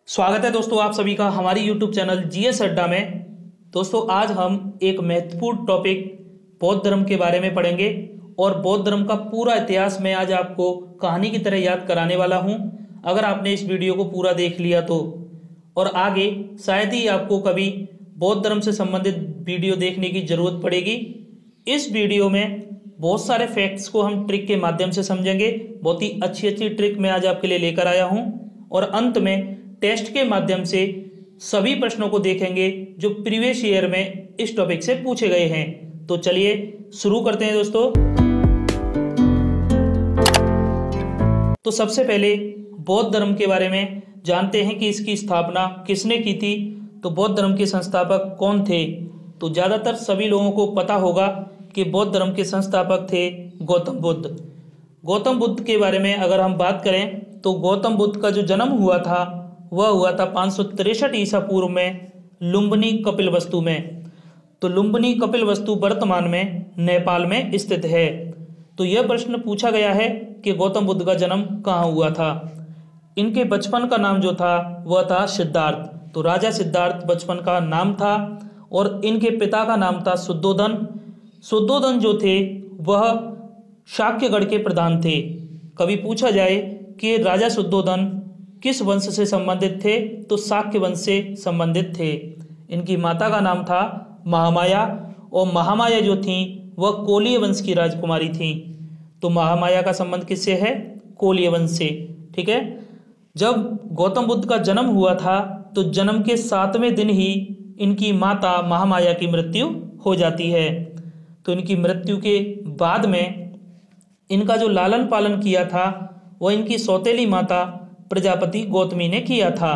स्वागत है दोस्तों आप सभी का हमारी YouTube चैनल जीएस अड्डा में। दोस्तों आज हम एक महत्वपूर्ण टॉपिक बौद्ध धर्म के बारे में पढ़ेंगे और बौद्ध धर्म का पूरा इतिहास मैं आज आपको कहानी की तरह याद कराने वाला हूं। अगर आपने इस वीडियो को पूरा देख लिया तो और आगे शायद ही आपको कभी बौद्ध धर्म से संबंधित वीडियो देखने की जरूरत पड़ेगी। इस वीडियो में बहुत सारे फैक्ट्स को हम ट्रिक के माध्यम से समझेंगे। बहुत ही अच्छी ट्रिक मैं आज आपके लिए लेकर आया हूं और अंत में टेस्ट के माध्यम से सभी प्रश्नों को देखेंगे जो प्रीवियस ईयर में इस टॉपिक से पूछे गए हैं। तो चलिए शुरू करते हैं दोस्तों। तो सबसे पहले बौद्ध धर्म के बारे में जानते हैं कि इसकी स्थापना किसने की थी। तो बौद्ध धर्म के संस्थापक कौन थे? तो ज़्यादातर सभी लोगों को पता होगा कि बौद्ध धर्म के संस्थापक थे गौतम बुद्ध। गौतम बुद्ध के बारे में अगर हम बात करें तो गौतम बुद्ध का जो जन्म हुआ था वह हुआ था 563 ईसा पूर्व में लुम्बिनी कपिलवस्तु में। तो लुम्बिनी कपिलवस्तु वर्तमान में नेपाल में स्थित है। तो यह प्रश्न पूछा गया है कि गौतम बुद्ध का जन्म कहाँ हुआ था। इनके बचपन का नाम जो था वह था सिद्धार्थ। तो राजा सिद्धार्थ बचपन का नाम था और इनके पिता का नाम था शुद्धोधन। शुद्धोधन जो थे वह शाक्यगढ़ के प्रधान थे। कभी पूछा जाए कि राजा शुद्धोधन किस वंश से संबंधित थे तो शाक्य वंश से संबंधित थे। इनकी माता का नाम था महामाया और महामाया जो थी वह कोलीय वंश की राजकुमारी थी। तो महामाया का संबंध किससे है? कोलीय वंश से। ठीक है। जब गौतम बुद्ध का जन्म हुआ था तो जन्म के 7वें दिन ही इनकी माता महामाया की मृत्यु हो जाती है। तो इनकी मृत्यु के बाद में इनका जो लालन पालन किया था वह इनकी सौतेली माता प्रजापति गौतमी ने किया था।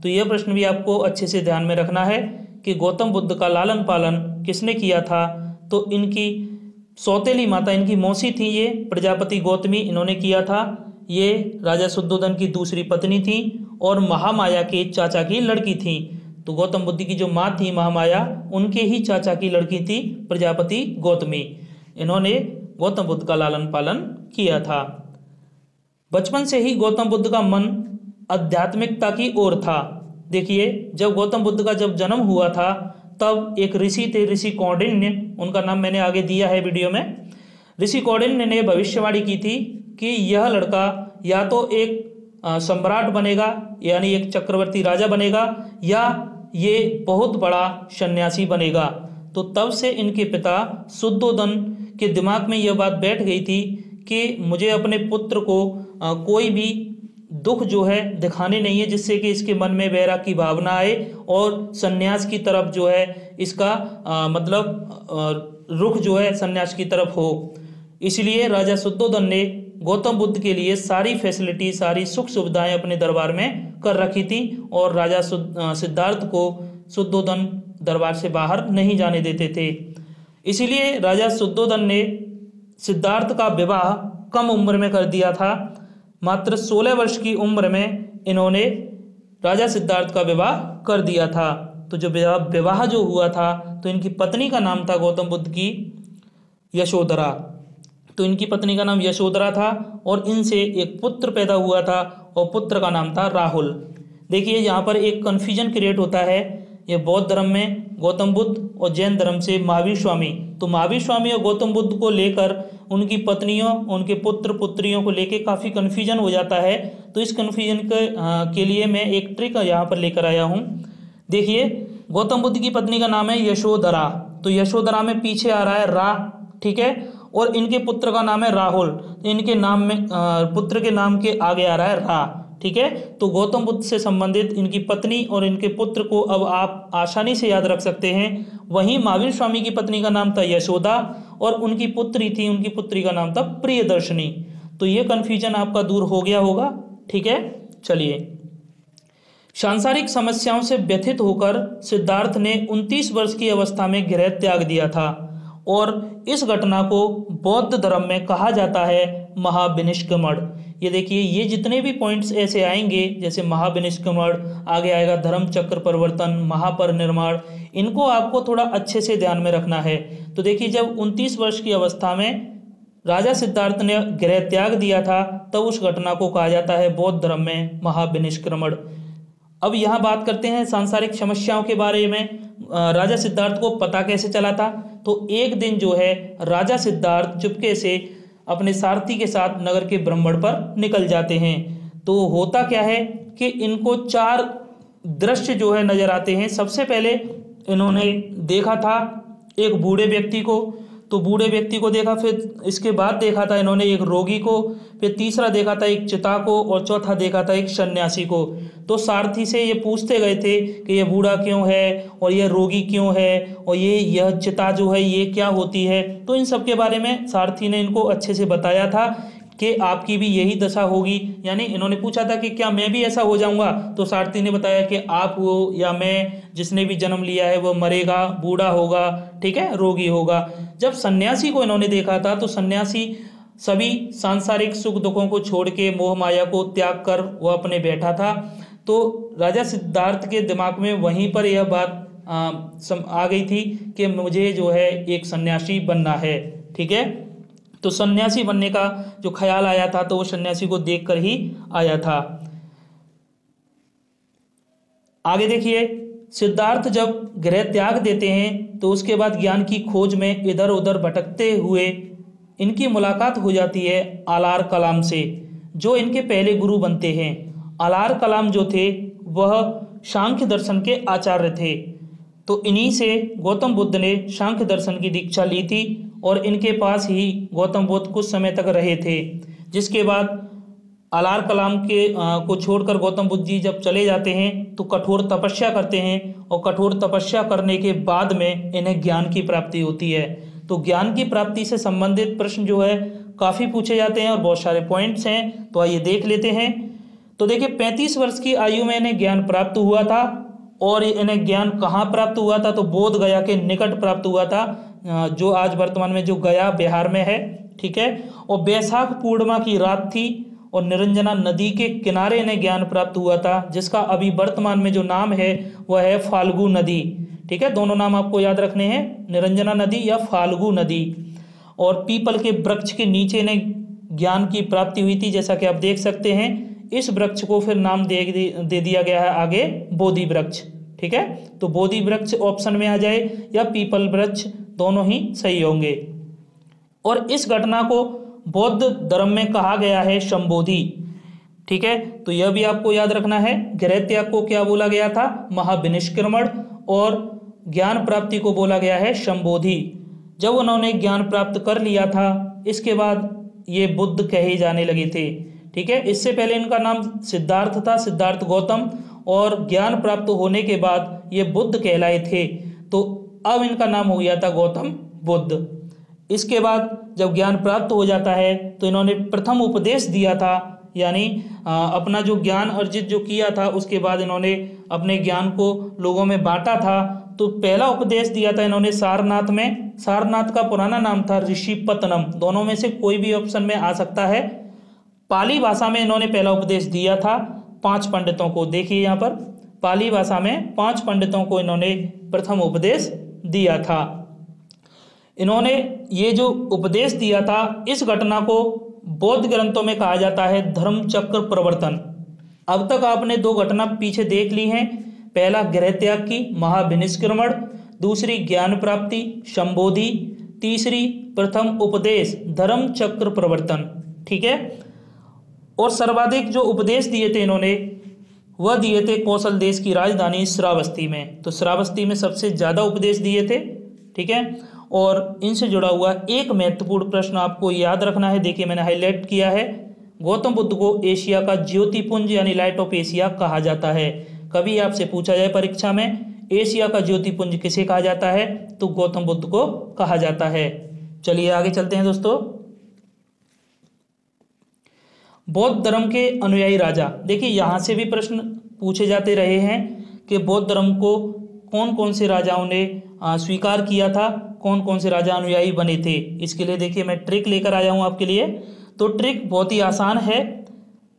तो यह प्रश्न भी आपको अच्छे से ध्यान में रखना है कि गौतम बुद्ध का लालन पालन किसने किया था। तो इनकी सौतेली माता, इनकी मौसी थी ये प्रजापति गौतमी, इन्होंने किया था। ये राजा शुद्धोधन की दूसरी पत्नी थी और महामाया के चाचा की लड़की थी। तो गौतम बुद्ध की जो माँ थी महामाया, उनके ही चाचा की लड़की थी प्रजापति गौतमी। इन्होंने गौतम बुद्ध का लालन पालन किया था। बचपन से ही गौतम बुद्ध का मन आध्यात्मिकता की ओर था। देखिए जब गौतम बुद्ध का जब जन्म हुआ था तब एक ऋषि थे, ऋषि कौंडिन्य, उनका नाम मैंने आगे दिया है वीडियो में। ऋषि कौंडिन्य ने भविष्यवाणी की थी कि यह लड़का या तो एक सम्राट बनेगा यानी एक चक्रवर्ती राजा बनेगा या ये बहुत बड़ा सन्यासी बनेगा। तो तब से इनके पिता शुद्धोधन के दिमाग में यह बात बैठ गई थी कि मुझे अपने पुत्र को कोई भी दुख जो है दिखाने नहीं है जिससे कि इसके मन में वैराग की भावना आए और सन्यास की तरफ जो है इसका रुख जो है सन्यास की तरफ हो। इसलिए राजा शुद्धोधन ने गौतम बुद्ध के लिए सारी फैसिलिटी, सारी सुख सुविधाएं अपने दरबार में कर रखी थी और राजा सिद्धार्थ को शुद्धोधन दरबार से बाहर नहीं जाने देते थे। इसीलिए राजा शुद्धोधन ने सिद्धार्थ का विवाह कम उम्र में कर दिया था। मात्र 16 वर्ष की उम्र में इन्होंने राजा सिद्धार्थ का विवाह कर दिया था। तो जो विवाह जो हुआ था तो इनकी पत्नी का नाम था गौतम बुद्ध की यशोधरा। तो इनकी पत्नी का नाम यशोधरा था और इनसे एक पुत्र पैदा हुआ था और पुत्र का नाम था राहुल। देखिए यहाँ पर एक कन्फ्यूजन क्रिएट होता है। ये बौद्ध धर्म में गौतम बुद्ध और जैन धर्म से महावीर स्वामी। तो महावीर स्वामी और गौतम बुद्ध को लेकर उनकी पत्नियों, उनके पुत्र पुत्रियों को लेकर काफ़ी कन्फ्यूजन हो जाता है। तो इस कन्फ्यूजन के लिए मैं एक ट्रिक यहाँ पर लेकर आया हूँ। देखिए गौतम बुद्ध की पत्नी का नाम है यशोधरा। तो यशोधरा में पीछे आ रहा है रा, ठीक है, और इनके पुत्र का नाम है राहुल। इनके नाम में पुत्र के नाम के आगे आ रहा है रा, ठीक है। तो गौतम बुद्ध से संबंधित इनकी पत्नी और इनके पुत्र को अब आप आसानी से याद रख सकते हैं। वहीं महावीर स्वामी की पत्नी का नाम था यशोदा और उनकी पुत्री थी, उनकी पुत्री का नाम था प्रियदर्शनी। तो ये कन्फ्यूजन आपका दूर हो गया होगा, ठीक है। चलिए, सांसारिक समस्याओं से व्यथित होकर सिद्धार्थ ने 29 वर्ष की अवस्था में गृह त्याग दिया था और इस घटना को बौद्ध धर्म में कहा जाता है महाविनिष्क्रमण। ये देखिए, ये जितने भी पॉइंट्स ऐसे आएंगे जैसे महाविनिष्क्रमण, आगे आएगा धर्म चक्र परिवर्तन, महापरिनिर्वाण, इनको आपको थोड़ा अच्छे से ध्यान में रखना है। तो देखिए जब 29 वर्ष की अवस्था में राजा सिद्धार्थ ने गृह त्याग दिया था तब उस घटना को कहा जाता है बौद्ध धर्म में महाविनिष्क्रमण। अब यहाँ बात करते हैं सांसारिक समस्याओं के बारे में। राजा सिद्धार्थ को पता कैसे चला था? तो एक दिन जो है राजा सिद्धार्थ चुपके से अपने सारथी के साथ नगर के भ्रमण पर निकल जाते हैं। तो होता क्या है कि इनको 4 दृश्य जो है नजर आते हैं। सबसे पहले इन्होंने देखा था एक बूढ़े व्यक्ति को, तो बूढ़े व्यक्ति को देखा, फिर इसके बाद देखा था इन्होंने एक रोगी को, फिर तीसरा देखा था एक चिता को, और चौथा देखा था एक सन्यासी को। तो सारथी से ये पूछते गए थे कि ये बूढ़ा क्यों है और ये रोगी क्यों है और यह चिता जो है ये क्या होती है। तो इन सब के बारे में सारथी ने इनको अच्छे से बताया था कि आपकी भी यही दशा होगी। यानी इन्होंने पूछा था कि क्या मैं भी ऐसा हो जाऊंगा? तो सारथी ने बताया कि आप हो या मैं, जिसने भी जन्म लिया है वो मरेगा, बूढ़ा होगा, ठीक है, रोगी होगा। जब सन्यासी को इन्होंने देखा था तो सन्यासी सभी सांसारिक सुख दुखों को छोड़ के मोह माया को त्याग कर वह अपने बैठा था। तो राजा सिद्धार्थ के दिमाग में वहीं पर यह बात आ गई थी कि मुझे जो है एक सन्यासी बनना है, ठीक है। तो सन्यासी बनने का जो ख्याल आया था तो वो सन्यासी को देखकर ही आया था। आगे देखिए, सिद्धार्थ जब गृह त्याग देते हैं तो उसके बाद ज्ञान की खोज में इधर उधर भटकते हुए इनकी मुलाकात हो जाती है आलार कलाम से, जो इनके पहले गुरु बनते हैं। आलार कलाम जो थे वह सांख्य दर्शन के आचार्य थे। तो इन्हीं से गौतम बुद्ध ने सांख्य दर्शन की दीक्षा ली थी और इनके पास ही गौतम बुद्ध कुछ समय तक रहे थे। जिसके बाद आलार कलाम को छोड़कर गौतम बुद्ध जी जब चले जाते हैं तो कठोर तपस्या करते हैं, और कठोर तपस्या करने के बाद में इन्हें ज्ञान की प्राप्ति होती है। तो ज्ञान की प्राप्ति से संबंधित प्रश्न जो है काफ़ी पूछे जाते हैं और बहुत सारे पॉइंट्स हैं, तो आइए देख लेते हैं। तो देखिए, 35 वर्ष की आयु में इन्हें ज्ञान प्राप्त हुआ था, और इन्हें ज्ञान कहाँ प्राप्त हुआ था? तो बोध गया के निकट प्राप्त हुआ था, जो आज वर्तमान में जो गया बिहार में है, ठीक है। और बैसाख पूर्णिमा की रात थी और निरंजना नदी के किनारे इन्हें ज्ञान प्राप्त हुआ था, जिसका अभी वर्तमान में जो नाम है वह है फाल्गु नदी, ठीक है। दोनों नाम आपको याद रखने हैं, निरंजना नदी या फाल्गु नदी। और पीपल के वृक्ष के नीचे इन्हें ज्ञान की प्राप्ति हुई थी, जैसा कि आप देख सकते हैं। इस वृक्ष को फिर नाम दे दिया गया है आगे बोधि वृक्ष, ठीक है। तो बोधि वृक्ष ऑप्शन में आ जाए या पीपल वृक्ष, दोनों ही सही होंगे। और इस घटना को बौद्ध धर्म में कहा गया है संबोधि, ठीक है। तो यह भी आपको याद रखना है। गृह त्याग को क्या बोला गया था? महाविनिष्क्रमण, और ज्ञान प्राप्ति को बोला गया है संबोधि। जब उन्होंने ज्ञान प्राप्त कर लिया था, इसके बाद ये बुद्ध कहे जाने लगे थे, ठीक है। इससे पहले इनका नाम सिद्धार्थ था, सिद्धार्थ गौतम, और ज्ञान प्राप्त होने के बाद ये बुद्ध कहलाए थे। तो अब इनका नाम हो गया था गौतम बुद्ध। इसके बाद जब ज्ञान प्राप्त हो जाता है तो इन्होंने प्रथम उपदेश दिया था, यानी अपना जो ज्ञान अर्जित जो किया था उसके बाद इन्होंने अपने ज्ञान को लोगों में बांटा था। तो पहला उपदेश दिया था इन्होंने सारनाथ में। सारनाथ का पुराना नाम था ऋषिपत्तनम, दोनों में से कोई भी ऑप्शन में आ सकता है। पाली भाषा में इन्होंने पहला उपदेश दिया था 5 पंडितों को। देखिए यहाँ पर पाली भाषा में 5 पंडितों को इन्होंने प्रथम उपदेश दिया था। इन्होंने ये जो उपदेश दिया था, इस घटना को बौद्ध ग्रंथों में कहा जाता है धर्म चक्र प्रवर्तन। अब तक आपने 2 घटना पीछे देख ली हैं, पहला गृह त्याग की महाविनिष्क्रमण, दूसरी ज्ञान प्राप्ति संबोधि, तीसरी प्रथम उपदेश धर्म चक्र प्रवर्तन, ठीक है। और सर्वाधिक जो उपदेश दिए थे इन्होंने, वह दिए थे कौशल देश की राजधानी श्रावस्ती में। तो श्रावस्ती में सबसे ज़्यादा उपदेश दिए थे, ठीक है। और इनसे जुड़ा हुआ एक महत्वपूर्ण प्रश्न आपको याद रखना है, देखिए मैंने हाईलाइट किया है। गौतम बुद्ध को एशिया का ज्योतिपुंज यानी लाइट ऑफ एशिया कहा जाता है। कभी आपसे पूछा जाए परीक्षा में एशिया का ज्योतिपुंज किसे कहा जाता है, तो गौतम बुद्ध को कहा जाता है। चलिए आगे चलते हैं दोस्तों। बौद्ध धर्म के अनुयायी राजा, देखिए यहाँ से भी प्रश्न पूछे जाते रहे हैं कि बौद्ध धर्म को कौन कौन से राजाओं ने स्वीकार किया था, कौन कौन से राजा अनुयायी बने थे। इसके लिए देखिए मैं ट्रिक लेकर आया हूँ आपके लिए। तो ट्रिक बहुत ही आसान है,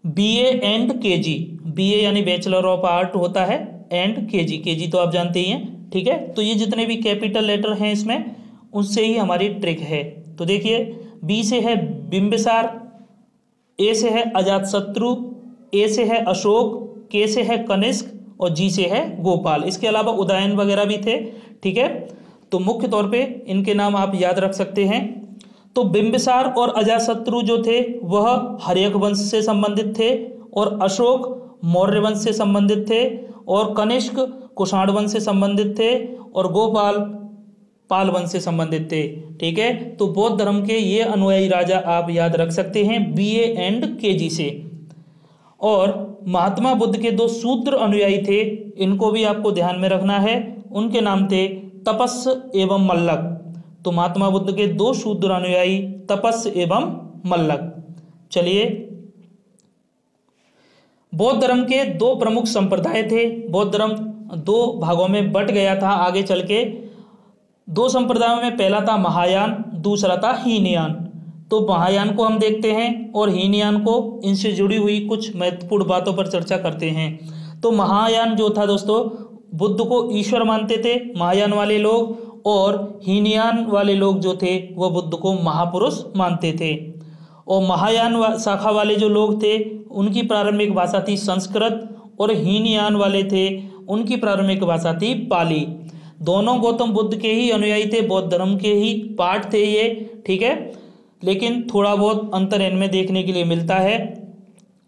BA एंड KG। BA यानी बैचलर ऑफ आर्ट होता है, एंड KG तो आप जानते ही हैं, ठीक है। तो ये जितने भी कैपिटल लेटर हैं इसमें, उससे ही हमारी ट्रिक है। तो देखिए B से है बिंबिसार, A से है अजातशत्रु, A से है अशोक, K से है कनिष्क और जी से है गोपाल। इसके अलावा उदयन वगैरह भी थे, ठीक है। तो मुख्य तौर पे इनके नाम आप याद रख सकते हैं। तो बिंबिसार और अजातशत्रु जो थे वह हर्यक वंश से संबंधित थे, और अशोक मौर्य वंश से संबंधित थे, और कनिष्क कुषाण वंश से संबंधित थे, और गोपाल पाल वंश से संबंधित थे, ठीक है। तो बौद्ध धर्म के ये अनुयायी राजा आप याद रख सकते हैं BA एंड KG से। और महात्मा बुद्ध के 2 शूद्र अनुयायी थे, इनको भी आपको ध्यान में रखना है। उनके नाम थे तपस एवं मल्लक। तो महात्मा बुद्ध के 2 शूद्र अनुयायी तपस एवं मल्लक। चलिए, बौद्ध धर्म के 2 प्रमुख संप्रदाय थे। बौद्ध धर्म 2 भागों में बट गया था आगे चल के। 2 संप्रदायों में पहला था महायान, दूसरा था हीनयान। तो महायान को हम देखते हैं और हीनयान को, इनसे जुड़ी हुई कुछ महत्वपूर्ण बातों पर चर्चा करते हैं। तो महायान जो था दोस्तों, बुद्ध को ईश्वर मानते थे महायान वाले लोग, और हीनयान वाले लोग जो थे वह बुद्ध को महापुरुष मानते थे। और महायान शाखा वाले जो लोग थे उनकी प्रारंभिक भाषा थी संस्कृत, और हीनयान वाले थे उनकी प्रारंभिक भाषा थी पाली। दोनों गौतम बुद्ध के ही अनुयायी थे, बौद्ध धर्म के ही पार्ट थे ये, ठीक है। लेकिन थोड़ा बहुत अंतर इनमें देखने के लिए मिलता है।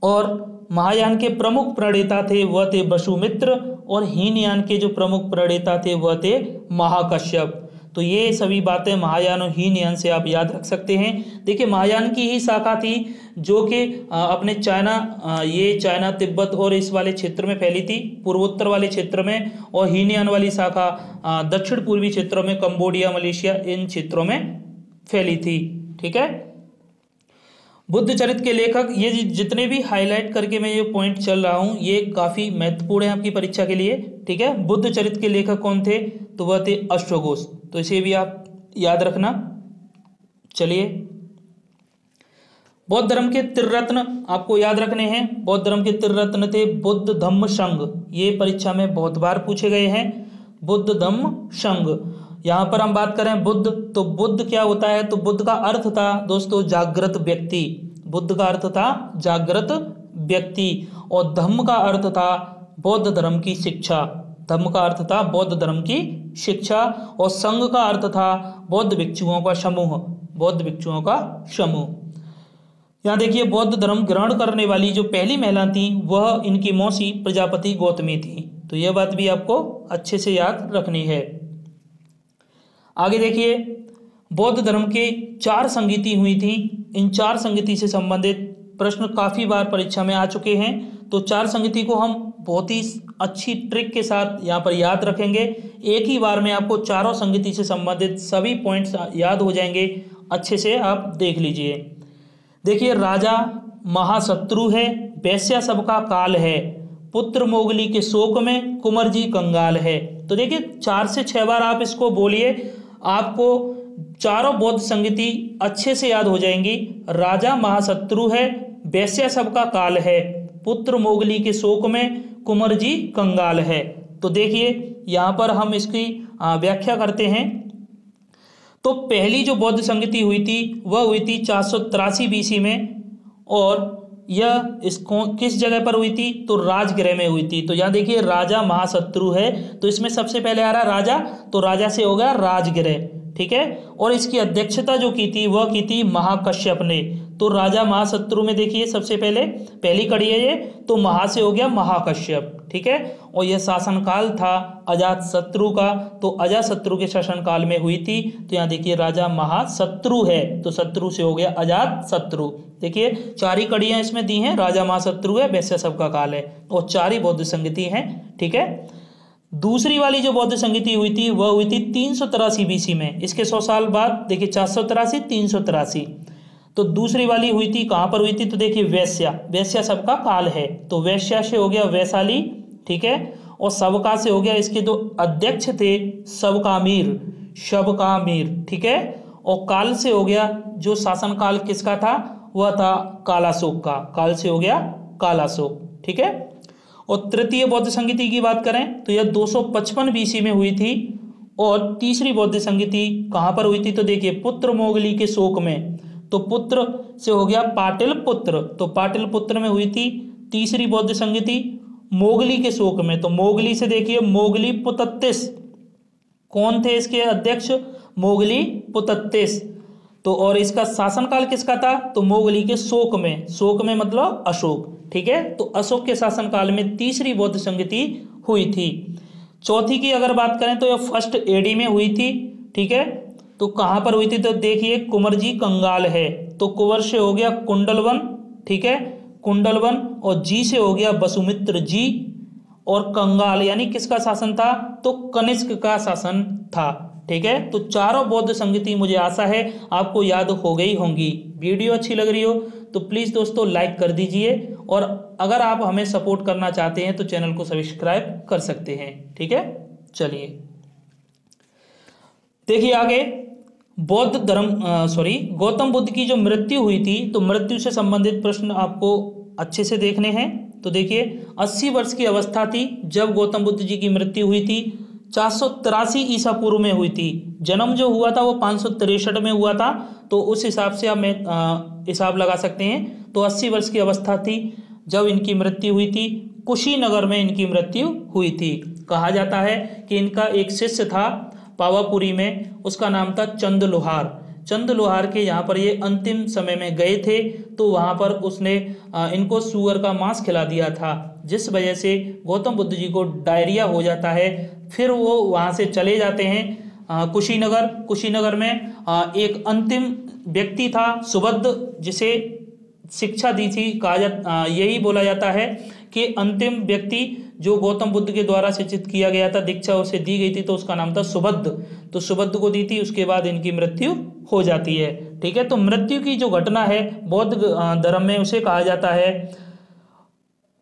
और महायान के प्रमुख प्रणेता थे वह थे वसुमित्र, और हीनयान के जो प्रमुख प्रणेता थे वह थे महाकश्यप। तो ये सभी बातें महायान और हीनयान से आप याद रख सकते हैं। देखिए, महायान की ही शाखा थी जो कि अपने चाइना तिब्बत और इस वाले क्षेत्र में फैली थी, पूर्वोत्तर वाले क्षेत्र में। और हीनयान वाली शाखा दक्षिण पूर्वी क्षेत्रों में, कंबोडिया, मलेशिया, इन क्षेत्रों में फैली थी, ठीक है। बुद्ध चरित्र के लेखक, ये जितने भी हाईलाइट करके मैं ये पॉइंट चल रहा हूँ ये काफ़ी महत्वपूर्ण है आपकी परीक्षा के लिए, ठीक है। बुद्ध चरित्र के लेखक कौन थे? तो वह थे अश्वघोष। तो इसे भी आप याद रखना। चलिए, बौद्ध धर्म के त्रिरत्न आपको याद रखने हैं। बौद्ध धर्म के त्रिरत्न थे बुद्ध, धम्म, संघ। ये परीक्षा में बहुत बार पूछे गए हैं, बुद्ध, धम्म, संघ। यहाँ पर हम बात करें बुद्ध, तो बुद्ध क्या होता है? तो बुद्ध का अर्थ था दोस्तों जागृत व्यक्ति। बुद्ध का अर्थ था जागृत व्यक्ति। और धम्म का अर्थ था बौद्ध धर्म की शिक्षा। धम्म का अर्थ था बौद्ध धर्म की शिक्षा। और संघ का अर्थ था बौद्ध भिक्षुओं का समूह। बौद्ध भिक्षुओं का समूह। यहाँ देखिए, बौद्ध धर्म ग्रहण करने वाली जो पहली महिला थी वह इनकी मौसी प्रजापति गौतमी थी। तो यह बात भी आपको अच्छे से याद रखनी है। आगे देखिए, बौद्ध धर्म के 4 संगीति हुई थी। इन 4 संगीति से संबंधित प्रश्न काफ़ी बार परीक्षा में आ चुके हैं। तो 4 संगीति को हम बहुत ही अच्छी ट्रिक के साथ यहाँ पर याद रखेंगे। एक ही बार में आपको चारों संगीति से संबंधित सभी पॉइंट्स याद हो जाएंगे। अच्छे से आप देख लीजिए। देखिए, राजा महाशत्रु है, वैश्या सबका काल है, पुत्र मोगली के शोक में कुंवर जी कंगाल है। तो देखिए, 4 से 6 बार आप इसको बोलिए, आपको चारों बौद्ध संगीति अच्छे से याद हो जाएंगी। राजा महाशत्रु है, वैश्या सबका काल है, पुत्र मोगली के शोक में कुंवर जी कंगाल है। तो देखिए, यहाँ पर हम इसकी व्याख्या करते हैं। तो पहली जो बौद्ध संगीति हुई थी वह हुई थी 483 BC में, और यह इसको किस जगह पर हुई थी? तो राजगृह में हुई थी। तो यहाँ देखिए, राजा महाशत्रु है, तो इसमें सबसे पहले आ रहा राजा, तो राजा से हो गया राजगृह, ठीक है। और इसकी अध्यक्षता जो की थी वह की थी महाकश्यप ने। तो राजा महाशत्रु में देखिए सबसे पहले पहली कड़ी है ये, तो महा से हो गया महाकश्यप, ठीक है। और यह शासनकाल था अजातशत्रु का। तो अजातशत्रु के शासनकाल में हुई थी। तो यहाँ देखिए, राजा महाशत्रु है, तो शत्रु से हो गया अजातशत्रु। देखिए, 4 ही कड़ियाँ इसमें दी हैं, राजा महाशत्रु है, वैश्या सबका काल है, और 4 ही बौद्ध संगीति हैं, ठीक है। दूसरी वाली जो बौद्ध संगीति हुई थी वह हुई थी 383 BC में। इसके 100 साल बाद देखिए, 483, 383। तो दूसरी वाली हुई थी कहाँ पर हुई थी? तो देखिए, वैश्या सबका काल है, तो वैश्या से हो गया वैशाली, ठीक है। और सबका से हो गया, इसके जो अध्यक्ष थे शबकामीर, ठीक है। और काल से हो गया, जो शासन काल किसका था? वह था कालाशोक का। काल से हो गया कालाशोक, ठीक है। और तृतीय बौद्ध संगीति की बात करें तो यह 255 BC में हुई थी। और तीसरी बौद्ध संगीति कहाँ पर हुई थी? तो देखिए, पुत्र मोगली के शोक में। तो पुत्र से हो गया पाटिल पुत्र, तो पाटिल पुत्र में हुई थी तीसरी बौद्ध संगीति। मोगली के शोक में। तो मोगली से देखिए मोगली पुतत्तिस, कौन थे इसके अध्यक्ष? मोगली पुतत्तिस। तो और इसका शासनकाल किसका था? तो मोगली के शोक में, शोक में मतलब अशोक, ठीक है। तो अशोक के शासनकाल में तीसरी बौद्ध संगति हुई थी। चौथी की अगर बात करें तो यह फर्स्ट एडी में हुई थी, ठीक है। तो कहाँ पर हुई थी? तो देखिए कुंवरजी कंगाल है, तो कुंवर से हो गया कुंडलवन, ठीक है, कुंडलवन, और जी से हो गया वसुमित्र जी, और कंगाल यानी किसका शासन था? तो कनिष्क का शासन था, ठीक है। तो चारों बौद्ध संगति मुझे आशा है आपको याद हो गई होंगी। वीडियो अच्छी लग रही हो तो प्लीज़ दोस्तों लाइक कर दीजिए, और अगर आप हमें सपोर्ट करना चाहते हैं तो चैनल को सब्सक्राइब कर सकते हैं, ठीक है। चलिए देखिए आगे, बौद्ध धर्म गौतम बुद्ध की जो मृत्यु हुई थी, तो मृत्यु से संबंधित प्रश्न आपको अच्छे से देखने हैं। तो देखिए 80 वर्ष की अवस्था थी जब गौतम बुद्ध जी की मृत्यु हुई थी। 483 ईसा पूर्व में हुई थी। जन्म जो हुआ था वो 563 में हुआ था, तो उस हिसाब से आप हिसाब लगा सकते हैं। तो 80 वर्ष की अवस्था थी जब इनकी मृत्यु हुई थी। कुशीनगर में इनकी मृत्यु हुई थी। कहा जाता है कि इनका एक शिष्य था पावापुरी में, उसका नाम था चंद लोहार। चंद लोहार के यहाँ पर ये अंतिम समय में गए थे, तो वहाँ पर उसने इनको सूअर का मांस खिला दिया था, जिस वजह से गौतम बुद्ध जी को डायरिया हो जाता है। फिर वो वहाँ से चले जाते हैं कुशीनगर। कुशीनगर में एक अंतिम व्यक्ति था सुबद्ध, जिसे शिक्षा दी थी। यही बोला जाता है कि अंतिम व्यक्ति जो गौतम बुद्ध के द्वारा शिक्षित किया गया था, दीक्षा उसे दी गई थी, तो उसका नाम था सुबद्ध। तो सुबद्ध को दी थी, उसके बाद इनकी मृत्यु हो जाती है, ठीक है। तो मृत्यु की जो घटना है बौद्ध धर्म में उसे कहा जाता है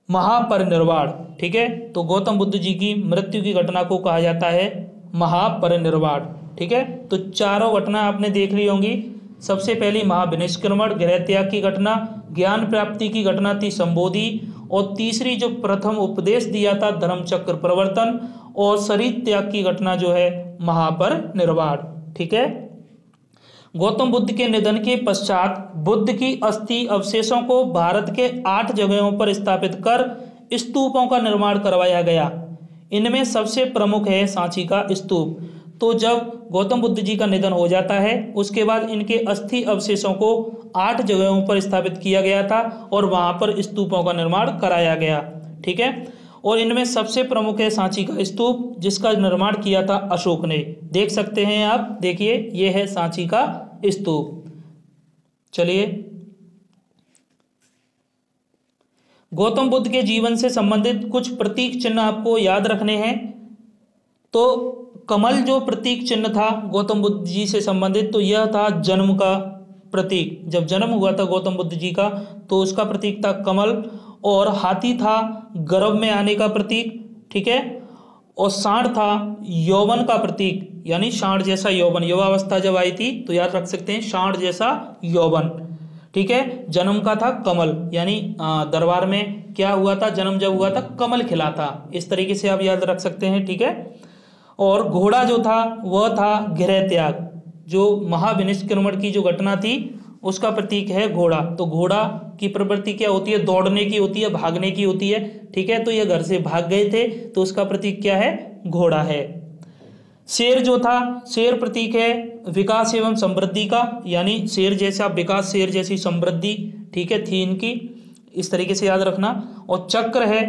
महापरिनिर्वाण, ठीक है। तो गौतम बुद्ध जी की मृत्यु की घटना को कहा जाता है महापरिनिर्वाण, ठीक है। तो चारों घटना आपने देख ली होंगी। सबसे पहली महाविनिष्क्रमण गृह त्याग की घटना, ज्ञान प्राप्ति की घटना थी संबोधि, और तीसरी जो प्रथम उपदेश दिया था धर्मचक्र प्रवर्तन, और शरीर त्याग की घटना जो है महापरिनिर्वाण, ठीक है। गौतम बुद्ध के निधन के पश्चात बुद्ध की अस्थि अवशेषों को भारत के 8 जगहों पर स्थापित कर स्तूपों का निर्माण करवाया गया। इनमें सबसे प्रमुख है सांची का स्तूप। तो जब गौतम बुद्ध जी का निधन हो जाता है, उसके बाद इनके अस्थि अवशेषों को 8 जगहों पर स्थापित किया गया था, और वहां पर स्तूपों का निर्माण कराया गया, ठीक है। और इनमें सबसे प्रमुख है सांची का स्तूप, जिसका निर्माण किया था अशोक ने। देख सकते हैं आप, देखिए ये है सांची का स्तूप। चलिए, गौतम बुद्ध के जीवन से संबंधित कुछ प्रतीक चिन्ह आपको याद रखने हैं। तो कमल जो प्रतीक चिन्ह था गौतम बुद्ध जी से संबंधित, तो यह था जन्म का प्रतीक। जब जन्म हुआ था गौतम बुद्ध जी का, तो उसका प्रतीक था कमल। और हाथी था गर्भ में आने का प्रतीक, ठीक है। और सांड था यौवन का प्रतीक, यानी सांड जैसा यौवन, युवावस्था जब आई थी तो याद रख सकते हैं सांड जैसा यौवन, ठीक है। जन्म का था कमल, यानी दरबार में क्या हुआ था, जन्म जब हुआ था कमल खिला था, इस तरीके से आप याद रख सकते हैं, ठीक है। और घोड़ा जो था वह था गृह त्याग, जो महाविनिष्क्रमण की जो घटना थी उसका प्रतीक है घोड़ा। तो घोड़ा की प्रवृत्ति क्या होती है? दौड़ने की होती है, भागने की होती है, ठीक है। तो ये घर से भाग गए थे, तो उसका प्रतीक क्या है? घोड़ा है। शेर जो था, शेर प्रतीक है विकास एवं समृद्धि का, यानी शेर जैसा विकास, शेर जैसी समृद्धि, ठीक है, थी इनकी, इस तरीके से याद रखना। और चक्र है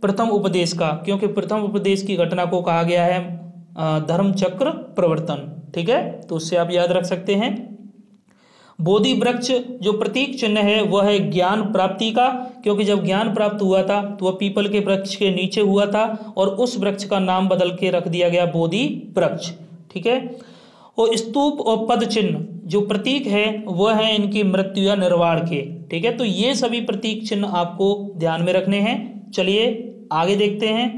प्रथम उपदेश का, क्योंकि प्रथम उपदेश की घटना को कहा गया है धर्म चक्र प्रवर्तन, ठीक है। तो उससे आप याद रख सकते हैं। बोधि वृक्ष जो प्रतीक चिन्ह है वह है ज्ञान प्राप्ति का, क्योंकि जब ज्ञान प्राप्त हुआ था तो वह पीपल के वृक्ष के नीचे हुआ था, और उस वृक्ष का नाम बदल के रख दिया गया बोधि वृक्ष, ठीक है। और स्तूप और पद चिन्ह जो प्रतीक है वह है इनकी मृत्यु या निर्वाण के, ठीक है। तो ये सभी प्रतीक चिन्ह आपको ध्यान में रखने हैं। चलिए आगे देखते हैं।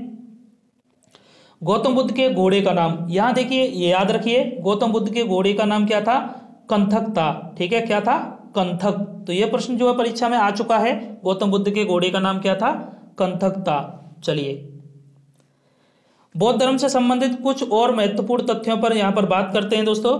गौतम बुद्ध के घोड़े का नाम, यहां देखिए, ये याद रखिए, गौतम बुद्ध के घोड़े का नाम क्या था? कंथक था, ठीक है। क्या था? कंथक। तो यह प्रश्न जो है परीक्षा में आ चुका है, गौतम बुद्ध के घोड़े का नाम क्या था? कंथक था। चलिए, बौद्ध धर्म से संबंधित कुछ और महत्वपूर्ण तथ्यों पर यहां पर बात करते हैं दोस्तों।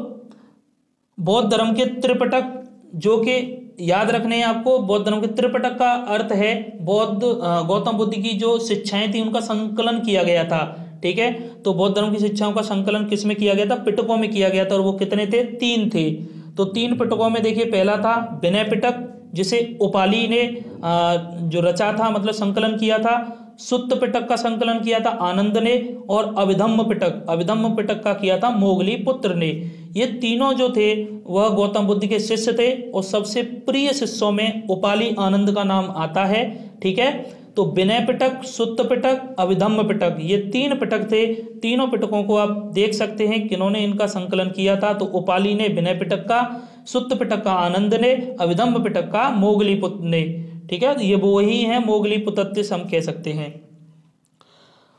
बौद्ध धर्म के त्रिपिटक जो कि याद रखने हैं आपको, बौद्ध धर्म के त्रिपिटक का अर्थ है गौतम बुद्ध की जो शिक्षाएं थी उनका संकलन किया गया था। ठीक है, तो बौद्ध धर्म की शिक्षाओं का संकलन किसमें किया गया था? पिटकों में किया गया था। और वो कितने थे? 3 थे। तो 3 पिटकों में देखिए, पहला था विनय पिटक, जिसे उपाली ने जो रचा था, मतलब संकलन किया था। सुत्त पिटक का संकलन किया था आनंद ने। और अभिधम्म पिटक का किया था मोगली पुत्र ने। ये तीनों जो थे वह गौतम बुद्ध के शिष्य थे, और सबसे प्रिय शिष्यों में उपाली आनंद का नाम आता है। ठीक है, तो विनय पिटक, सुत्त पिटक, अभिधम्म पिटक, ये 3 पिटक थे। तीनों पिटकों को आप देख सकते हैं किन्होंने इनका संकलन किया था। तो उपाली ने विनय पिटक का, सुत्त पिटक का आनंद ने, अभिधम्म पिटक का मोगली पुत्र ने। ठीक है, ये वो वही है मोगली पुतत्तिस हम कह सकते हैं।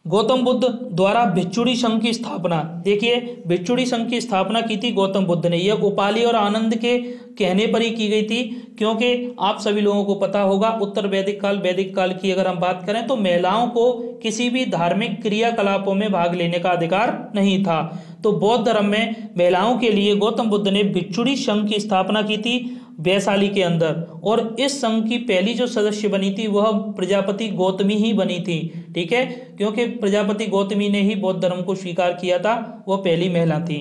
गौतम बुद्ध द्वारा भिक्षुणी संघ की स्थापना, देखिए भिक्षुणी संघ की स्थापना की थी गौतम बुद्ध ने। यह उपाली और आनंद के कहने पर ही की गई थी, क्योंकि आप सभी लोगों को पता होगा उत्तर वैदिक काल की अगर हम बात करें तो महिलाओं को किसी भी धार्मिक क्रियाकलापों में भाग लेने का अधिकार नहीं था। तो बौद्ध धर्म में महिलाओं के लिए गौतम बुद्ध ने भिक्षुणी संघ की स्थापना की थी वैशाली के अंदर। और इस संघ की पहली जो सदस्य बनी थी वह प्रजापति गौतमी ही बनी थी। ठीक है, क्योंकि प्रजापति गौतमी ने ही बौद्ध धर्म को स्वीकार किया था, वह पहली महिला थी।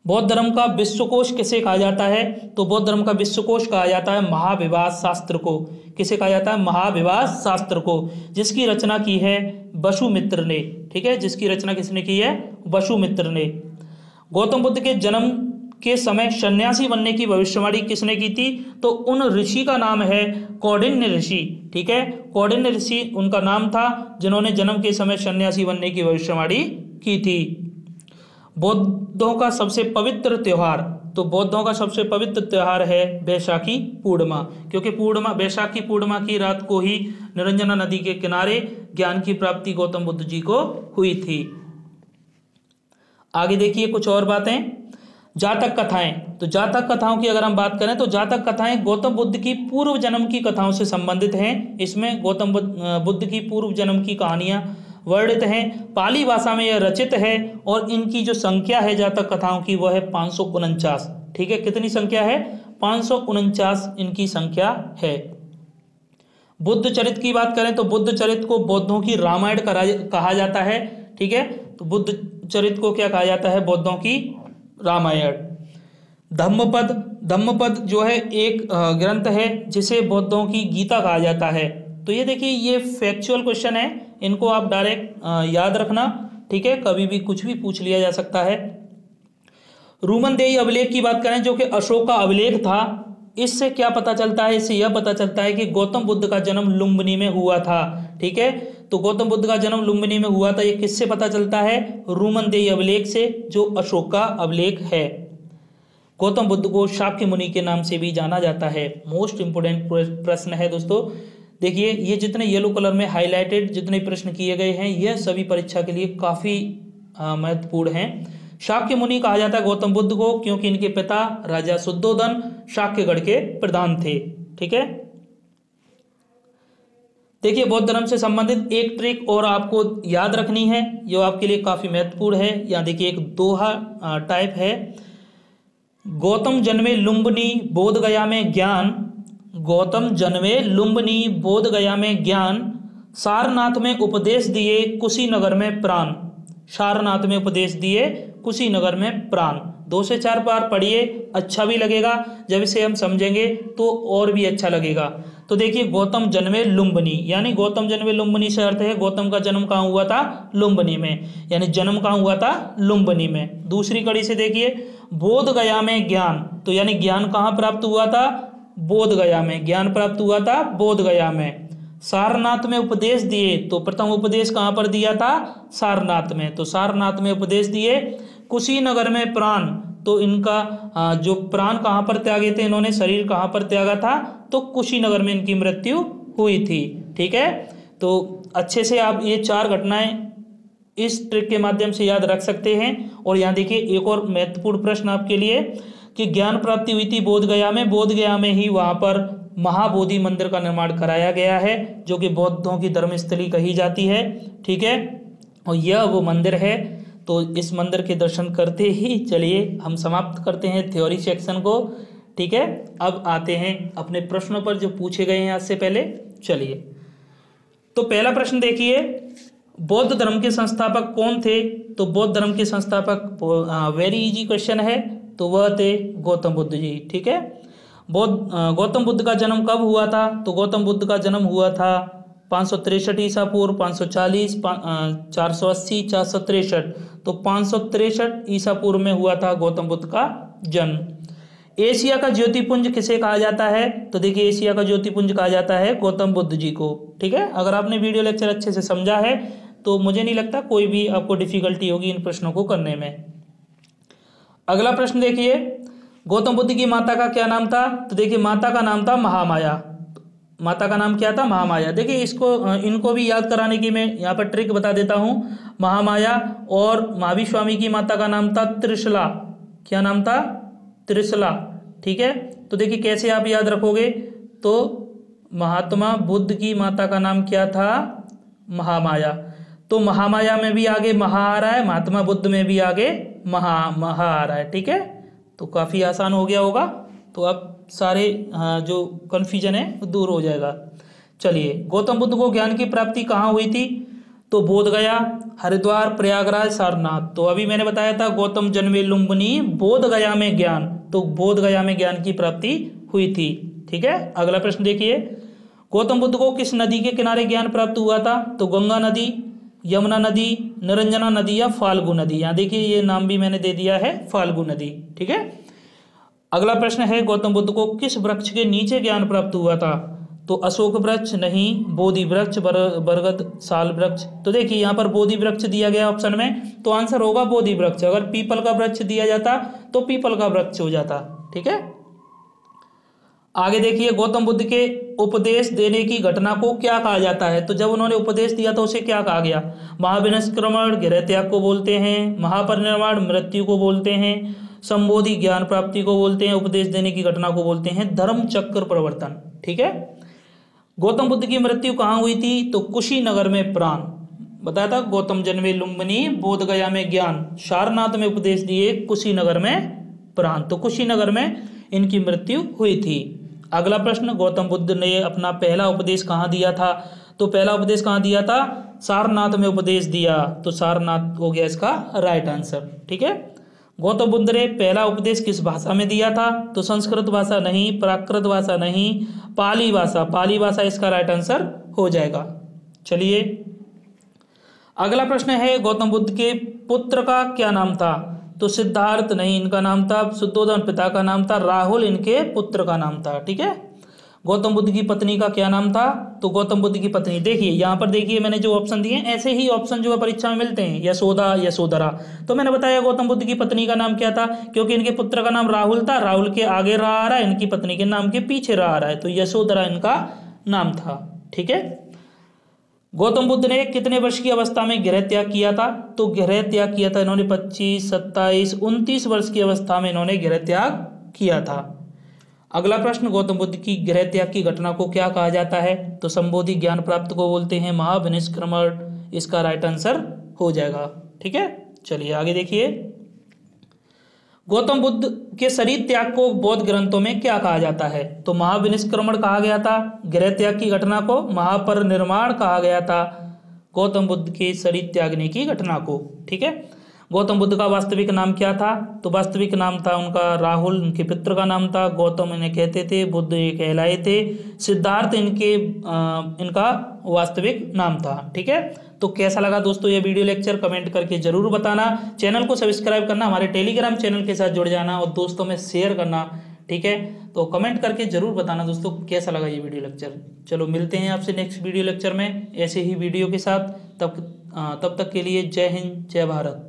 बौद्ध धर्म का विश्वकोश किसे कहा जाता है? तो बौद्ध धर्म का विश्वकोश कहा जाता है महाविवाद शास्त्र को। किसे कहा जाता है? महाविवाद शास्त्र को, जिसकी रचना की है वसुमित्र ने। ठीक है, जिसकी रचना किसने की है? वसुमित्र ने। गौतम बुद्ध के जन्म के समय सन्यासी बनने की भविष्यवाणी किसने की थी? तो उन ऋषि का नाम है कौंडिन्य ऋषि। ठीक है, कौंडिन्य ऋषि उनका नाम था जिन्होंने जन्म के समय सन्यासी बनने की भविष्यवाणी की थी। बौद्धों का सबसे पवित्र त्योहार, तो बौद्धों का सबसे पवित्र त्योहार है बैसाखी पूर्णिमा, क्योंकि बैसाखी पूर्णिमा की रात को ही निरंजना नदी के किनारे ज्ञान की प्राप्ति गौतम बुद्ध जी को हुई थी। आगे देखिए कुछ और बातें। जातक कथाएं, तो जातक कथाओं की अगर हम बात करें तो जातक कथाएं गौतम बुद्ध की पूर्व जन्म की कथाओं से संबंधित हैं। इसमें गौतम बुद्ध की पूर्व जन्म की कहानियां वर्णित हैं। पाली भाषा में यह रचित है और इनकी जो संख्या है जातक कथाओं की वह है 549। ठीक है, कितनी संख्या है? 549 इनकी संख्या है। बुद्ध चरित्र की बात करें तो बुद्ध चरित्र को बौद्धों की रामायण कहा जाता है। ठीक है, तो बुद्ध चरित्र को क्या कहा जाता है? बौद्धों की रामायण। धम्मपद जो है एक ग्रंथ है जिसे बौद्धों की गीता कहा जाता है। तो ये देखिए, ये फैक्चुअल क्वेश्चन है, इनको आप डायरेक्ट याद रखना। ठीक है, कभी भी कुछ भी पूछ लिया जा सकता है। रूमनदेही अभिलेख की बात करें जो कि अशोक का अभिलेख था, इससे क्या पता चलता है? इससे यह पता चलता है कि गौतम बुद्ध का जन्म लुम्बिनी में हुआ था। ठीक है, तो गौतम बुद्ध का जन्म लुम्बिनी में हुआ था, ये किससे पता चलता है? रूमनदेही अभिलेख से, जो अशोक का अभिलेख है। गौतम बुद्ध को शाक्य मुनि के नाम से भी जाना जाता है। मोस्ट इंपोर्टेंट प्रश्न है दोस्तों। देखिए, ये जितने येलो कलर में हाईलाइटेड जितने प्रश्न किए गए हैं यह सभी परीक्षा के लिए काफी महत्वपूर्ण हैं। शाक्य मुनि कहा जाता है गौतम बुद्ध को, क्योंकि इनके पिता राजा शुद्धोधन शाक्यगढ़ के प्रधान थे। ठीक है, देखिए बौद्ध धर्म से संबंधित एक ट्रिक और आपको याद रखनी है जो आपके लिए काफी महत्वपूर्ण है। यहाँ देखिए एक दोहा टाइप है। गौतम जन्मे लुम्बिनी बोध गया में ज्ञान, गौतम जन्मे लुम्बिनी बोध गया में ज्ञान, सारनाथ में उपदेश दिए कुशीनगर में प्राण। सारनाथ में उपदेश दिए कुशीनगर में प्राण। 2 से 4 बार पढ़िए, अच्छा भी लगेगा। जब इसे हम समझेंगे तो और भी अच्छा लगेगा। तो देखिए, गौतम जन्मे लुम्बिनी, यानी गौतम जन्मे लुम्बिनी से अर्थ है गौतम का जन्म कहाँ हुआ था? लुम्बिनी में, यानी जन्म कहाँ हुआ था? लुम्बिनी में। दूसरी कड़ी से देखिए, बोध गया में ज्ञान, तो यानी ज्ञान कहाँ प्राप्त हुआ था? बोध गया में। ज्ञान प्राप्त हुआ था बोध गया में। सारनाथ में उपदेश दिए, तो प्रथम उपदेश कहाँ पर दिया था? सारनाथ में। तो सारनाथ में उपदेश दिए। कुशीनगर में प्राण, तो इनका जो प्राण कहाँ पर त्यागे थे इन्होंने, शरीर कहाँ पर त्यागा था? तो कुशीनगर में इनकी मृत्यु हुई थी। ठीक है, तो अच्छे से आप ये 4 घटनाएं इस ट्रिक के माध्यम से याद रख सकते हैं। और यहाँ देखिए एक और महत्वपूर्ण प्रश्न आपके लिए कि ज्ञान प्राप्ति हुई थी बोध गया में। बोध गया में ही वहाँ पर महाबोधि मंदिर का निर्माण कराया गया है, जो कि बौद्धों की धर्मस्थली कही जाती है। ठीक है, और यह वो मंदिर है। तो इस मंदिर के दर्शन करते ही चलिए हम समाप्त करते हैं थ्योरी सेक्शन को। ठीक है, अब आते हैं अपने प्रश्नों पर जो पूछे गए हैं आज से पहले। चलिए, तो पहला प्रश्न देखिए, बौद्ध धर्म के संस्थापक कौन थे? तो बौद्ध धर्म के संस्थापक, वेरी इजी क्वेश्चन है, तो वह थे गौतम बुद्ध जी। ठीक है, गौतम बुद्ध का जन्म कब हुआ था? तो गौतम बुद्ध का जन्म हुआ था 563 ईसा पूर्व, 540, 480, 463। तो 563 ईसा पूर्व में हुआ था गौतम बुद्ध का जन्म। एशिया का ज्योतिपुंज किसे कहा जाता है? तो देखिए, एशिया का ज्योतिपुंज कहा जाता है गौतम बुद्ध जी को। ठीक है, अगर आपने वीडियो लेक्चर अच्छे से समझा है तो मुझे नहीं लगता कोई भी आपको डिफिकल्टी होगी इन प्रश्नों को करने में। अगला प्रश्न देखिए, गौतम बुद्ध की माता का क्या नाम था? तो देखिए, माता का नाम था महामाया। माता का नाम क्या था? महामाया। देखिए, इनको भी याद कराने की मैं यहाँ पर ट्रिक बता देता हूँ। महामाया और महावीर स्वामी की माता का नाम था त्रिशला। क्या नाम था? त्रिशला। ठीक है, तो देखिए कैसे आप याद रखोगे। तो महात्मा बुद्ध की माता का नाम क्या था? महामाया। तो महामाया में भी आगे महा आ रहा है, महात्मा बुद्ध में भी आगे महा आ रहा है। ठीक है, तो काफ़ी आसान हो गया होगा। तो अब सारे जो कन्फ्यूजन है वो दूर हो जाएगा। चलिए, गौतम बुद्ध को ज्ञान की प्राप्ति कहाँ हुई थी? तो बोधगया, हरिद्वार, प्रयागराज, सारनाथ। तो अभी मैंने बताया था गौतम जन्मे लुम्बिनी, बोधगया में ज्ञान। तो बोधगया में ज्ञान की प्राप्ति हुई थी। ठीक है, अगला प्रश्न देखिए, गौतम बुद्ध को किस नदी के किनारे ज्ञान प्राप्त हुआ था? तो गंगा नदी, यमुना नदी, निरंजना नदी या फाल्गु नदी। यहाँ देखिए, ये नाम भी मैंने दे दिया है, फाल्गु नदी। ठीक है, अगला प्रश्न है, गौतम बुद्ध को किस वृक्ष के नीचे ज्ञान प्राप्त हुआ था? तो अशोक वृक्ष नहीं, बोधि वृक्ष, बरगद, साल वृक्ष। तो देखिए, यहाँ पर बोधि वृक्ष दिया गया ऑप्शन में, तो आंसर होगा बोधि वृक्ष। अगर पीपल का वृक्ष दिया जाता तो पीपल का वृक्ष हो जाता। ठीक है, आगे देखिए, गौतम बुद्ध के उपदेश देने की घटना को क्या कहा जाता है? तो जब उन्होंने उपदेश दिया तो उसे क्या कहा गया? महाविनिष्क्रमण गृह त्याग को बोलते हैं, महापरिनिर्वाण मृत्यु को बोलते हैं, संबोधि ज्ञान प्राप्ति को बोलते हैं, उपदेश देने की घटना को बोलते हैं धर्म चक्र प्रवर्तन। ठीक है, गौतम बुद्ध की मृत्यु कहाँ हुई थी? तो कुशीनगर में प्राण। बताया था, गौतम जन्मे लुम्बिनी, बोधगया में ज्ञान, सारनाथ में उपदेश दिए, कुशीनगर में प्राण। तो कुशीनगर में इनकी मृत्यु हुई थी। अगला प्रश्न, गौतम बुद्ध ने अपना पहला उपदेश कहाँ दिया था? तो पहला उपदेश कहाँ दिया था? सारनाथ में उपदेश दिया। तो सारनाथ हो गया इसका राइट आंसर। ठीक है, गौतम बुद्ध ने पहला उपदेश किस भाषा में दिया था? तो संस्कृत भाषा नहीं, प्राकृत भाषा नहीं, पाली भाषा। पाली भाषा इसका राइट आंसर हो जाएगा। चलिए, अगला प्रश्न है, गौतम बुद्ध के पुत्र का क्या नाम था? तो सिद्धार्थ नहीं, इनका नाम था शुद्धोधन, पिता का नाम था राहुल, इनके पुत्र का नाम था। ठीक है, गौतम बुद्ध की पत्नी का क्या नाम था? तो गौतम बुद्ध की पत्नी, देखिए यहाँ पर देखिए मैंने जो ऑप्शन दिए ऐसे ही ऑप्शन जो है परीक्षा में मिलते हैं, यशोदा, यशोधरा। तो मैंने बताया गौतम बुद्ध की पत्नी का नाम क्या था, क्योंकि इनके पुत्र का नाम राहुल था, राहुल के आगे रहा आ रहा है, इनकी पत्नी के नाम के पीछे रहा आ रहा है, तो यशोधरा इनका नाम था। ठीक है, गौतम बुद्ध ने कितने वर्ष की अवस्था में गृह त्याग किया था? तो गृह त्याग किया था इन्होंने 25, 27, 29 वर्ष की अवस्था में इन्होंने गृह त्याग किया था। अगला प्रश्न, गौतम बुद्ध की गृह त्याग की घटना को क्या कहा जाता है? तो संबोधि ज्ञान प्राप्त को बोलते हैं महाविनिष्क्रमण, इसका राइट आंसर हो जाएगा। ठीक है, चलिए आगे देखिए, गौतम बुद्ध के शरीर त्याग को बौद्ध ग्रंथों में क्या कहा जाता है? तो महाविनिष्क्रमण कहा गया था, गृह त्याग की घटना को महापरिनिर्वाण कहा गया था, गौतम बुद्ध के शरीर त्यागने की घटना को। ठीक है, गौतम बुद्ध का वास्तविक नाम क्या था? तो वास्तविक नाम था उनका राहुल, उनके पितृ का नाम था, गौतम इन्हें कहते थे, बुद्ध ये कहलाए थे, सिद्धार्थ इनका वास्तविक नाम था। ठीक है, तो कैसा लगा दोस्तों ये वीडियो लेक्चर, कमेंट करके जरूर बताना। चैनल को सब्सक्राइब करना, हमारे टेलीग्राम चैनल के साथ जुड़ जाना और दोस्तों में शेयर करना। ठीक है, तो कमेंट करके जरूर बताना दोस्तों कैसा लगा ये वीडियो लेक्चर। चलो मिलते हैं आपसे नेक्स्ट वीडियो लेक्चर में ऐसे ही वीडियो के साथ। तब तक के लिए जय हिंद, जय भारत।